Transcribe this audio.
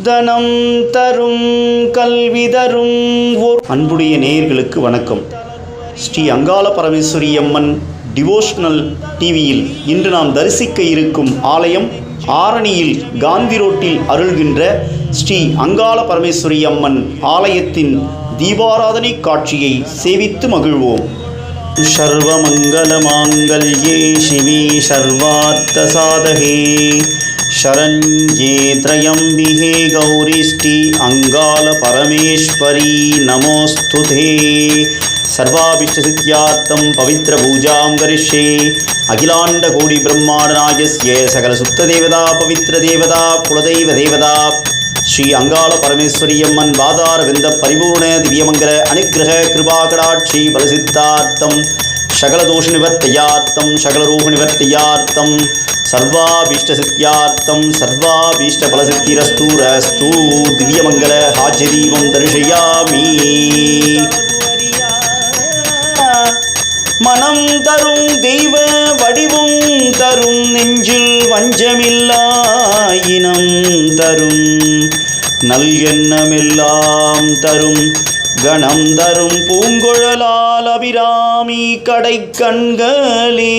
தனம் தரும் கல்வி தரும் அன்புடைய நேயர்களுக்கு வணக்கம். ஸ்ரீ அங்காள பரமேஸ்வரி அம்மன் டிவோஷனல் டிவியில் இன்று நாம் தரிசிக்க இருக்கும் ஆலயம் ஆரணியில் காந்தி ரோட்டில் அருள்கின்ற ஸ்ரீ அங்காள பரமேஸ்வரி அம்மன் ஆலயத்தின் தீபாராதனை காட்சியை சேவித்து மகிழ்வோம். சர்வமங்கல மாங்கல்யே சிவே சர்வார்த்த சாதகே शरण्ये त्र्यम्बिके गौरी श्री अंगाल परमेश्वरी नमोस्तुते. सर्वाभीष्टसिद्ध्यार्थं पवित्रपूजां करिष्ये. अखिलाण्डकोटि ब्रह्माण्डनायकस्य सकलसुप्तदेवता पवित्रदेवता कुलदैवदेवता श्री अंगाल परमेश्वरी अम्मन वादारविन्द परिपूर्ण दिव्यमंगल अनुग्रह कृपाकटाक्षी फलसिद्धार्थं सकलदोषनिवर्तयार्थं सकलरोगनिवर्तयार्थं सर्वाभीष्टसिद्ध्यार्थं सर्वाभीष्टफलसिद्धिरस्तु रस्तु. दिव्यमंगल हाज्यदीपं दर्शयामि. மனம் தரும் தெய்வ வடிவும் தரும் நெஞ்சில் வஞ்சமில்லா இனம் தரும் நல் எண்ணமெல்லாம் தரும் கணம் தரும் பூங்குழலால் அபிராமி கடை கண்களே.